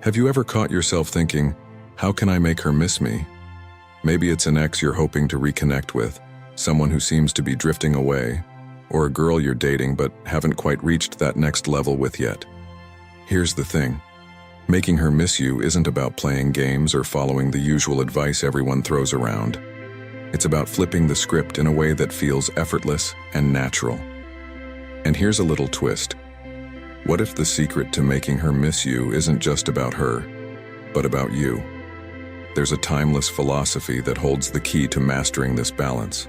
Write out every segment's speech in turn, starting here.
Have you ever caught yourself thinking, how can I make her miss me? Maybe it's an ex you're hoping to reconnect with, someone who seems to be drifting away, or a girl you're dating but haven't quite reached that next level with yet. Here's the thing. Making her miss you isn't about playing games or following the usual advice everyone throws around. It's about flipping the script in a way that feels effortless and natural. And here's a little twist. What if the secret to making her miss you isn't just about her, but about you? There's a timeless philosophy that holds the key to mastering this balance.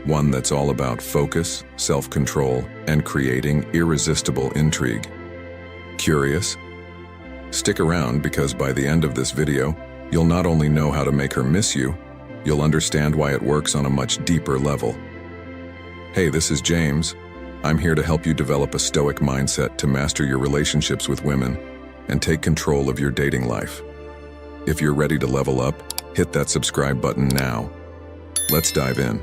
One that's all about focus, self-control, and creating irresistible intrigue. Curious? Stick around because by the end of this video, you'll not only know how to make her miss you, you'll understand why it works on a much deeper level. Hey, this is James. I'm here to help you develop a stoic mindset to master your relationships with women and take control of your dating life. If you're ready to level up, hit that subscribe button now. Let's dive in.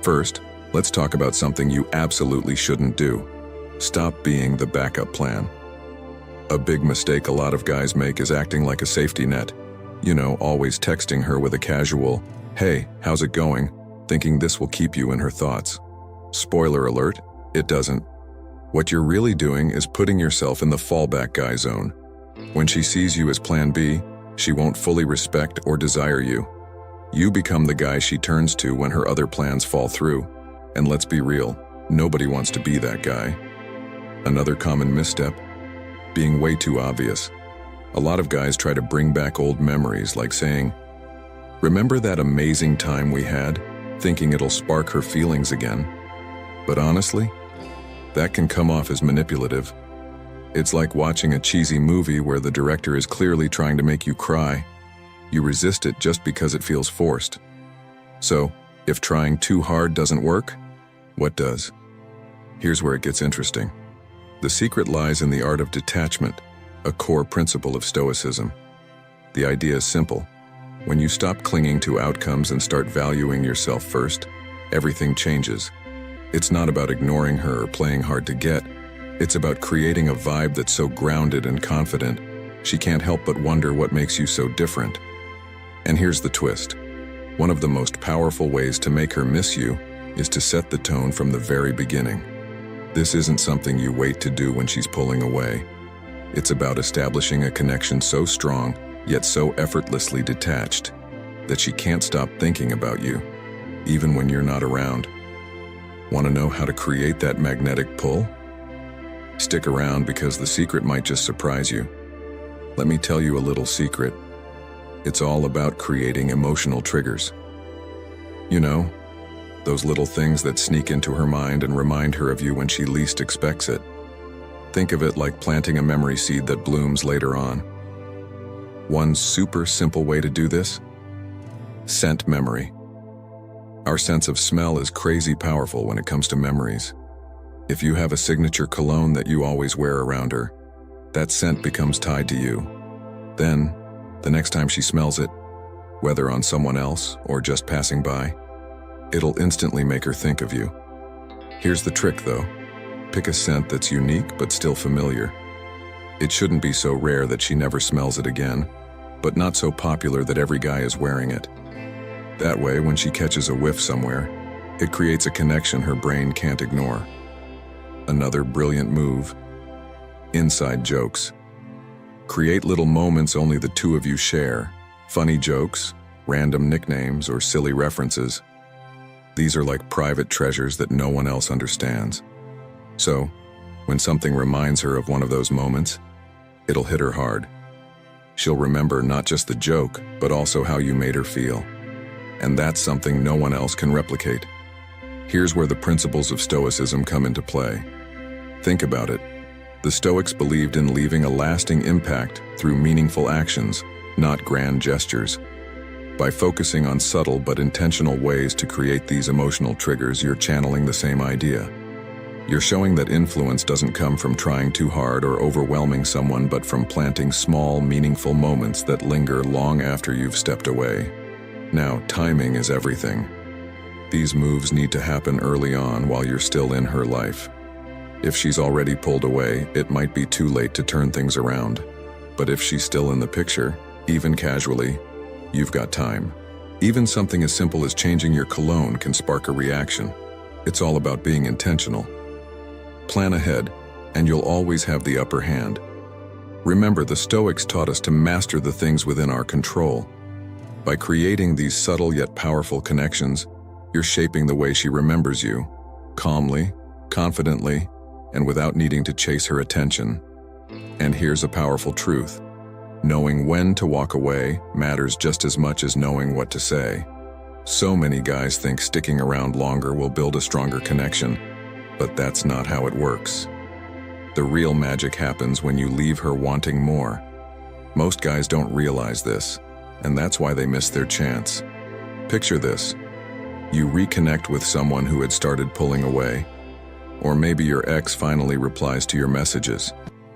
First, let's talk about something you absolutely shouldn't do. Stop being the backup plan. A big mistake a lot of guys make is acting like a safety net. Always texting her with a casual, "Hey, how's it going?" thinking this will keep you in her thoughts. Spoiler alert, it doesn't. What you're really doing is putting yourself in the fallback guy zone. When she sees you as plan B, she won't fully respect or desire you. You become the guy she turns to when her other plans fall through. And let's be real, nobody wants to be that guy. Another common misstep, being way too obvious. A lot of guys try to bring back old memories like saying, "Remember that amazing time we had?" thinking it'll spark her feelings again. But honestly, that can come off as manipulative. It's like watching a cheesy movie where the director is clearly trying to make you cry. You resist it just because it feels forced. So, if trying too hard doesn't work, what does? Here's where it gets interesting. The secret lies in the art of detachment, a core principle of Stoicism. The idea is simple. When you stop clinging to outcomes and start valuing yourself first, everything changes. It's not about ignoring her or playing hard to get. It's about creating a vibe that's so grounded and confident, she can't help but wonder what makes you so different. And here's the twist. One of the most powerful ways to make her miss you is to set the tone from the very beginning. This isn't something you wait to do when she's pulling away. It's about establishing a connection so strong, yet so effortlessly detached, that she can't stop thinking about you, even when you're not around. Want to know how to create that magnetic pull? Stick around because the secret might just surprise you. Let me tell you a little secret. It's all about creating emotional triggers. Those little things that sneak into her mind and remind her of you when she least expects it. Think of it like planting a memory seed that blooms later on. One super simple way to do this? Scent memory. Our sense of smell is crazy powerful when it comes to memories. If you have a signature cologne that you always wear around her, that scent becomes tied to you. Then, the next time she smells it, whether on someone else or just passing by, it'll instantly make her think of you. Here's the trick though. Pick a scent that's unique but still familiar. It shouldn't be so rare that she never smells it again, but not so popular that every guy is wearing it. That way, when she catches a whiff somewhere, it creates a connection her brain can't ignore. Another brilliant move. Inside jokes. Create little moments only the two of you share. Funny jokes, random nicknames, or silly references. These are like private treasures that no one else understands. So, when something reminds her of one of those moments, it'll hit her hard. She'll remember not just the joke, but also how you made her feel. And that's something no one else can replicate. Here's where the principles of Stoicism come into play. Think about it. The Stoics believed in leaving a lasting impact through meaningful actions, not grand gestures. By focusing on subtle but intentional ways to create these emotional triggers, you're channeling the same idea. You're showing that influence doesn't come from trying too hard or overwhelming someone, but from planting small, meaningful moments that linger long after you've stepped away. Now, timing is everything. These moves need to happen early on while you're still in her life. If she's already pulled away, it might be too late to turn things around. But if she's still in the picture, even casually, you've got time. Even something as simple as changing your cologne can spark a reaction. It's all about being intentional. Plan ahead, and you'll always have the upper hand. Remember, the Stoics taught us to master the things within our control. By creating these subtle yet powerful connections, you're shaping the way she remembers you, calmly, confidently, and without needing to chase her attention. And here's a powerful truth. Knowing when to walk away matters just as much as knowing what to say. So many guys think sticking around longer will build a stronger connection, but that's not how it works. The real magic happens when you leave her wanting more. Most guys don't realize this, and that's why they miss their chance. Picture this. You reconnect with someone who had started pulling away, or maybe your ex finally replies to your messages.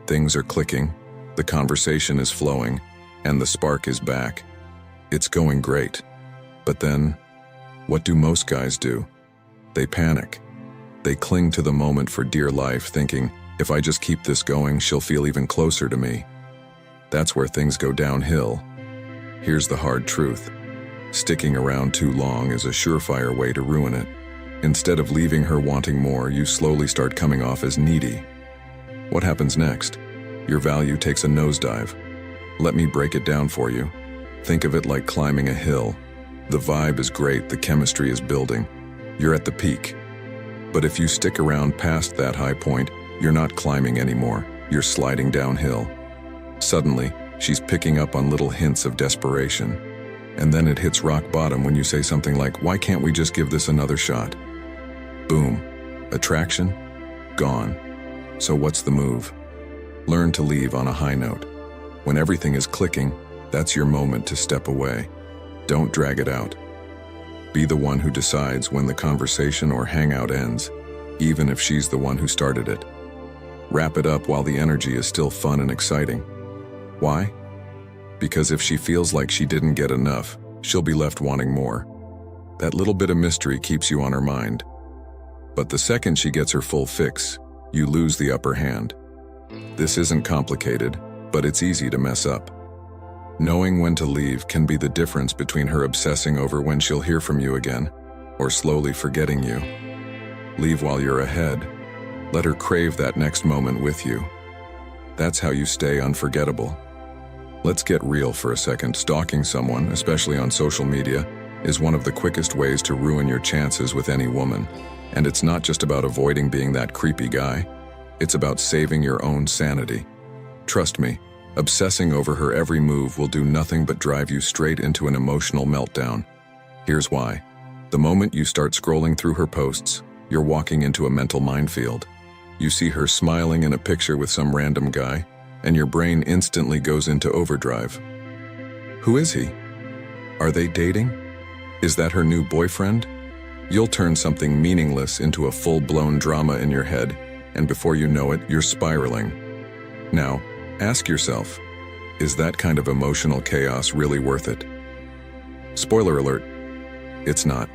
Things are clicking, the conversation is flowing, and the spark is back. It's going great. But then, what do most guys do? They panic. They cling to the moment for dear life, thinking, if I just keep this going, she'll feel even closer to me. That's where things go downhill. Here's the hard truth. Sticking around too long is a surefire way to ruin it. Instead of leaving her wanting more, you slowly start coming off as needy. What happens next? Your value takes a nosedive. Let me break it down for you. Think of it like climbing a hill. The vibe is great, the chemistry is building. You're at the peak. But if you stick around past that high point, you're not climbing anymore. You're sliding downhill. Suddenly, she's picking up on little hints of desperation. And then it hits rock bottom when you say something like, why can't we just give this another shot? Boom. Attraction? Gone. So what's the move? Learn to leave on a high note. When everything is clicking, that's your moment to step away. Don't drag it out. Be the one who decides when the conversation or hangout ends, even if she's the one who started it. Wrap it up while the energy is still fun and exciting. Why? Because if she feels like she didn't get enough, she'll be left wanting more. That little bit of mystery keeps you on her mind. But the second she gets her full fix, you lose the upper hand. This isn't complicated, but it's easy to mess up. Knowing when to leave can be the difference between her obsessing over when she'll hear from you again, or slowly forgetting you. Leave while you're ahead. Let her crave that next moment with you. That's how you stay unforgettable. Let's get real for a second. Stalking someone, especially on social media, is one of the quickest ways to ruin your chances with any woman. And it's not just about avoiding being that creepy guy. It's about saving your own sanity. Trust me, obsessing over her every move will do nothing but drive you straight into an emotional meltdown. Here's why. The moment you start scrolling through her posts, you're walking into a mental minefield. You see her smiling in a picture with some random guy, and your brain instantly goes into overdrive. Who is he? Are they dating? Is that her new boyfriend? You'll turn something meaningless into a full-blown drama in your head, and before you know it, you're spiraling. Now, ask yourself, is that kind of emotional chaos really worth it? Spoiler alert, it's not.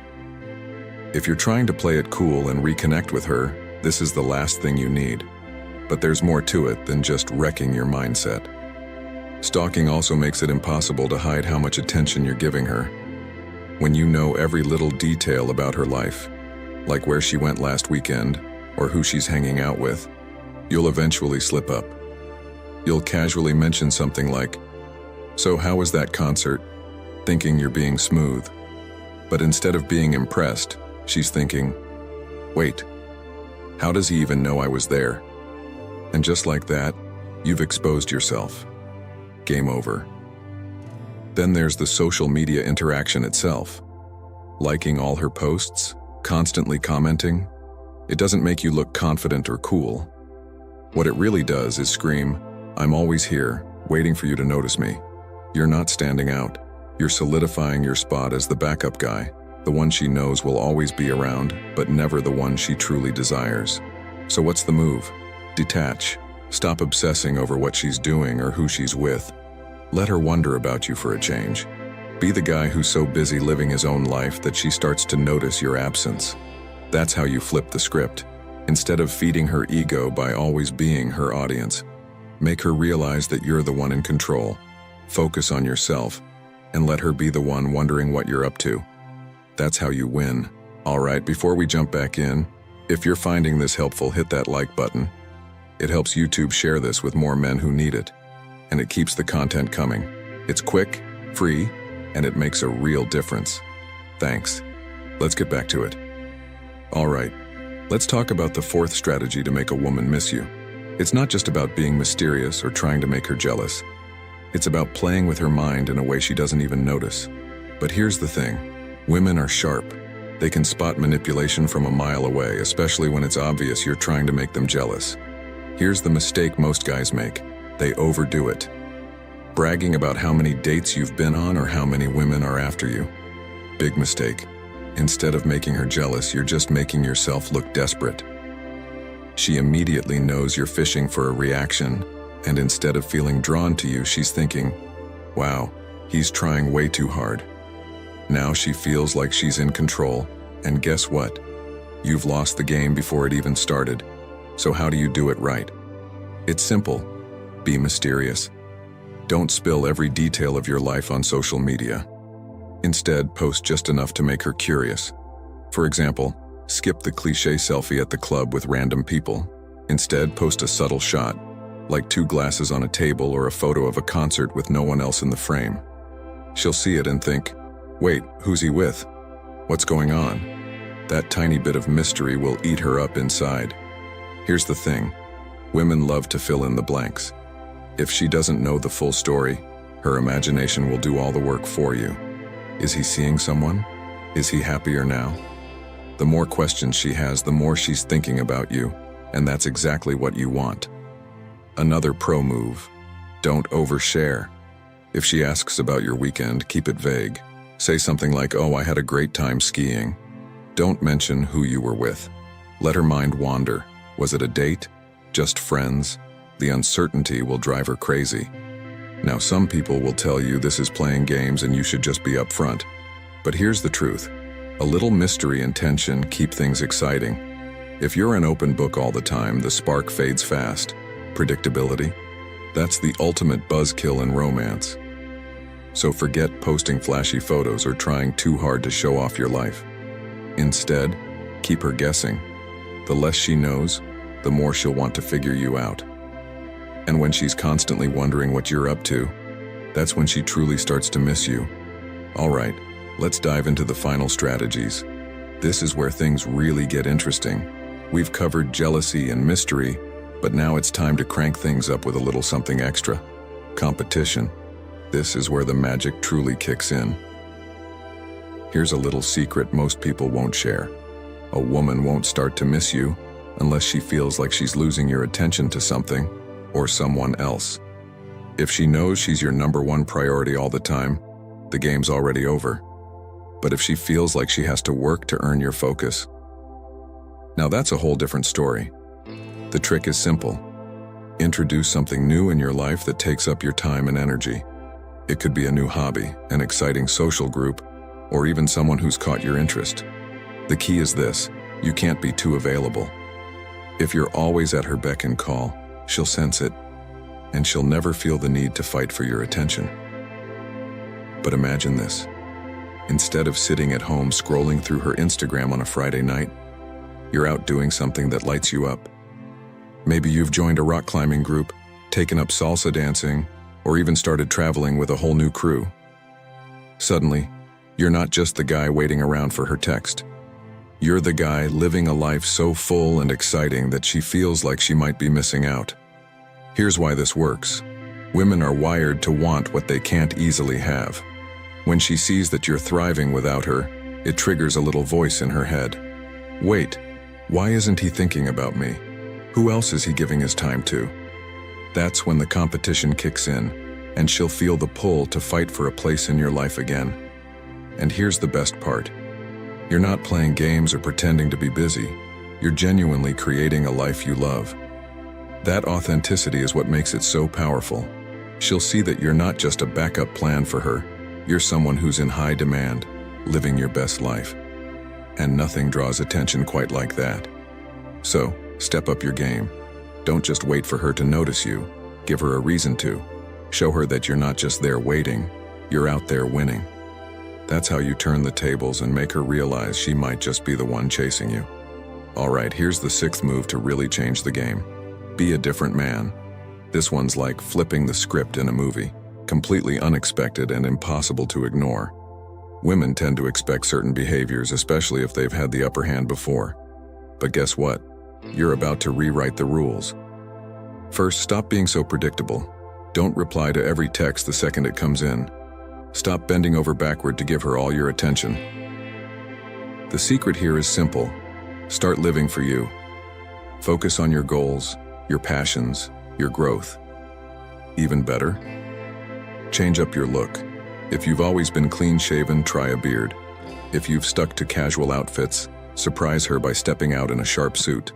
If you're trying to play it cool and reconnect with her, this is the last thing you need. But there's more to it than just wrecking your mindset. Stalking also makes it impossible to hide how much attention you're giving her. When you know every little detail about her life, like where she went last weekend or who she's hanging out with, you'll eventually slip up. You'll casually mention something like, "So how was that concert?" thinking you're being smooth. But instead of being impressed, she's thinking, "Wait, how does he even know I was there?" And just like that, you've exposed yourself. Game over. Then there's the social media interaction itself. Liking all her posts, constantly commenting, it doesn't make you look confident or cool. What it really does is scream, "I'm always here, waiting for you to notice me." You're not standing out. You're solidifying your spot as the backup guy, the one she knows will always be around, but never the one she truly desires. So what's the move? Detach. Stop obsessing over what she's doing or who she's with. Let her wonder about you for a change. Be the guy who's so busy living his own life that she starts to notice your absence. That's how you flip the script. Instead of feeding her ego by always being her audience, Make her realize that you're the one in control. Focus on yourself, and let her be the one wondering what you're up to. That's how you win. All right, before we jump back in, if you're finding this helpful, hit that like button. It helps YouTube share this with more men who need it, and it keeps the content coming. It's quick, free, and it makes a real difference. Thanks. Let's get back to it. All right, let's talk about the fourth strategy to make a woman miss you. It's not just about being mysterious or trying to make her jealous. It's about playing with her mind in a way she doesn't even notice. But here's the thing. Women are sharp. They can spot manipulation from a mile away, especially when it's obvious you're trying to make them jealous. Here's the mistake most guys make. They overdo it. Bragging about how many dates you've been on or how many women are after you. Big mistake. Instead of making her jealous, you're just making yourself look desperate. She immediately knows you're fishing for a reaction, and instead of feeling drawn to you, she's thinking, wow, he's trying way too hard. Now she feels like she's in control, and guess what? You've lost the game before it even started. So how do you do it right? It's simple. Be mysterious. Don't spill every detail of your life on social media. Instead, post just enough to make her curious. For example, skip the cliché selfie at the club with random people. Instead, post a subtle shot, like 2 glasses on a table or a photo of a concert with no one else in the frame. She'll see it and think, wait, who's he with? What's going on? That tiny bit of mystery will eat her up inside. Here's the thing. Women love to fill in the blanks. If she doesn't know the full story, her imagination will do all the work for you. Is he seeing someone? Is he happier now? The more questions she has, the more she's thinking about you, and that's exactly what you want. Another pro move. Don't overshare. If she asks about your weekend, keep it vague. Say something like, oh, I had a great time skiing. Don't mention who you were with. Let her mind wander. Was it a date? Just friends? The uncertainty will drive her crazy. Now, some people will tell you this is playing games and you should just be upfront. But here's the truth. A little mystery and tension keep things exciting. If you're an open book all the time, the spark fades fast. Predictability? That's the ultimate buzzkill in romance. So forget posting flashy photos or trying too hard to show off your life. Instead, keep her guessing. The less she knows, the more she'll want to figure you out. And when she's constantly wondering what you're up to, that's when she truly starts to miss you. All right, let's dive into the final strategies. This is where things really get interesting. We've covered jealousy and mystery, but now it's time to crank things up with a little something extra. Competition. This is where the magic truly kicks in. Here's a little secret most people won't share. A woman won't start to miss you unless she feels like she's losing your attention to something or someone else. If she knows she's your #1 priority all the time, the game's already over. But if she feels like she has to work to earn your focus, now that's a whole different story. The trick is simple. Introduce something new in your life that takes up your time and energy. It could be a new hobby, an exciting social group, or even someone who's caught your interest. The key is this: you can't be too available. If you're always at her beck and call, she'll sense it, and she'll never feel the need to fight for your attention. But imagine this. Instead of sitting at home scrolling through her Instagram on a Friday night, you're out doing something that lights you up. Maybe you've joined a rock climbing group, taken up salsa dancing, or even started traveling with a whole new crew. Suddenly, you're not just the guy waiting around for her text. You're the guy living a life so full and exciting that she feels like she might be missing out. Here's why this works. Women are wired to want what they can't easily have. When she sees that you're thriving without her, it triggers a little voice in her head. Wait, why isn't he thinking about me? Who else is he giving his time to? That's when the competition kicks in, and she'll feel the pull to fight for a place in your life again. And here's the best part. You're not playing games or pretending to be busy. You're genuinely creating a life you love. That authenticity is what makes it so powerful. She'll see that you're not just a backup plan for her. You're someone who's in high demand, living your best life. And nothing draws attention quite like that. So, step up your game. Don't just wait for her to notice you. Give her a reason to. Show her that you're not just there waiting, you're out there winning. That's how you turn the tables and make her realize she might just be the one chasing you. Alright, here's the 6th move to really change the game. Be a different man. This one's like flipping the script in a movie, completely unexpected and impossible to ignore. Women tend to expect certain behaviors, especially if they've had the upper hand before. But guess what? You're about to rewrite the rules. First, stop being so predictable. Don't reply to every text the second it comes in. Stop bending over backward to give her all your attention. The secret here is simple. Start living for you. Focus on your goals, your passions, your growth. Even better? Change up your look. If you've always been clean-shaven, try a beard. If you've stuck to casual outfits, surprise her by stepping out in a sharp suit.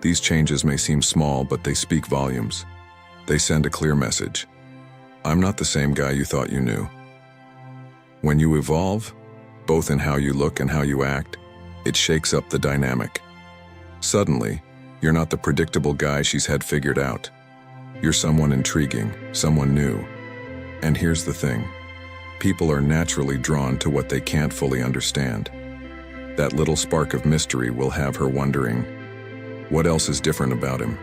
These changes may seem small, but they speak volumes. They send a clear message. I'm not the same guy you thought you knew. When you evolve, both in how you look and how you act, it shakes up the dynamic. Suddenly, you're not the predictable guy she's had figured out. You're someone intriguing, someone new. And here's the thing. People are naturally drawn to what they can't fully understand. That little spark of mystery will have her wondering, what else is different about him?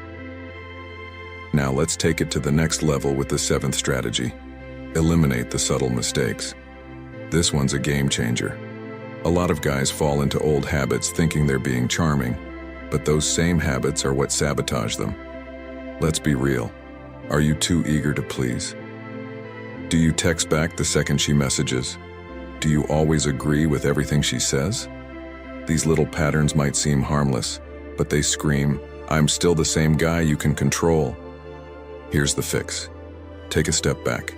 Now let's take it to the next level with the 7th strategy. Eliminate the subtle mistakes. This one's a game changer. A lot of guys fall into old habits thinking they're being charming, but those same habits are what sabotage them. Let's be real. Are you too eager to please? Do you text back the second she messages? Do you always agree with everything she says? These little patterns might seem harmless, but they scream, I'm still the same guy you can control. Here's the fix. Take a step back.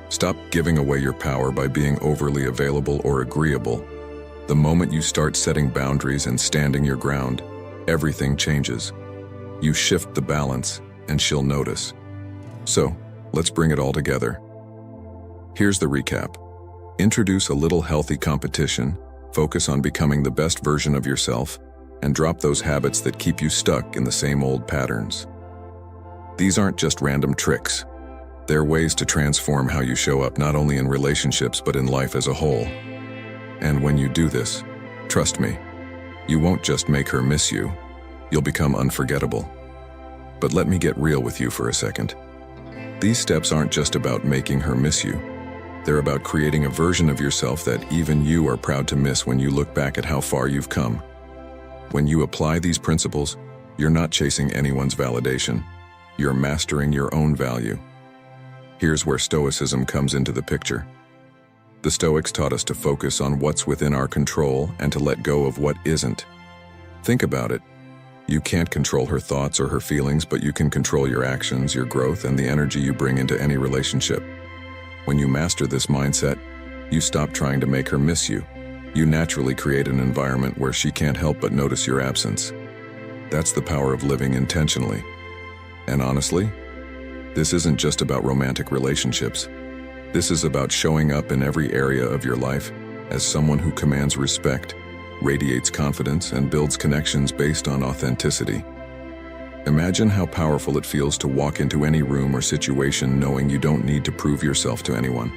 Stop giving away your power by being overly available or agreeable. The moment you start setting boundaries and standing your ground, everything changes. You shift the balance, and she'll notice. So, let's bring it all together. Here's the recap. Introduce a little healthy competition, focus on becoming the best version of yourself, and drop those habits that keep you stuck in the same old patterns. These aren't just random tricks. They're ways to transform how you show up not only in relationships but in life as a whole. And when you do this, trust me, you won't just make her miss you, you'll become unforgettable. But let me get real with you for a second. These steps aren't just about making her miss you. They're about creating a version of yourself that even you are proud to miss when you look back at how far you've come. When you apply these principles, you're not chasing anyone's validation. You're mastering your own value. Here's where Stoicism comes into the picture. The Stoics taught us to focus on what's within our control and to let go of what isn't. Think about it. You can't control her thoughts or her feelings, but you can control your actions, your growth, and the energy you bring into any relationship. When you master this mindset, you stop trying to make her miss you. You naturally create an environment where she can't help but notice your absence. That's the power of living intentionally. And honestly, this isn't just about romantic relationships. This is about showing up in every area of your life as someone who commands respect, radiates confidence, and builds connections based on authenticity. Imagine how powerful it feels to walk into any room or situation knowing you don't need to prove yourself to anyone.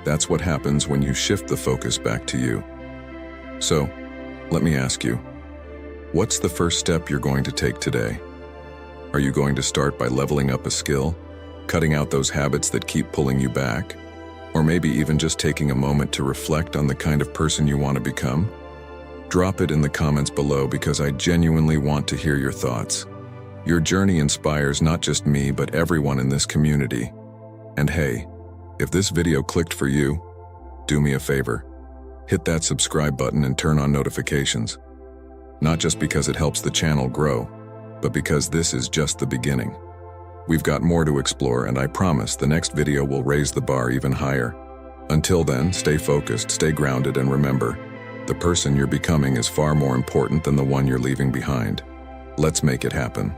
That's what happens when you shift the focus back to you. So, let me ask you, what's the first step you're going to take today? Are you going to start by leveling up a skill, cutting out those habits that keep pulling you back, or maybe even just taking a moment to reflect on the kind of person you want to become? Drop it in the comments below because I genuinely want to hear your thoughts. Your journey inspires not just me, but everyone in this community. And hey, if this video clicked for you, do me a favor. Hit that subscribe button and turn on notifications. Not just because it helps the channel grow, but because this is just the beginning. We've got more to explore, and I promise the next video will raise the bar even higher. Until then, stay focused, stay grounded, and remember, the person you're becoming is far more important than the one you're leaving behind. Let's make it happen.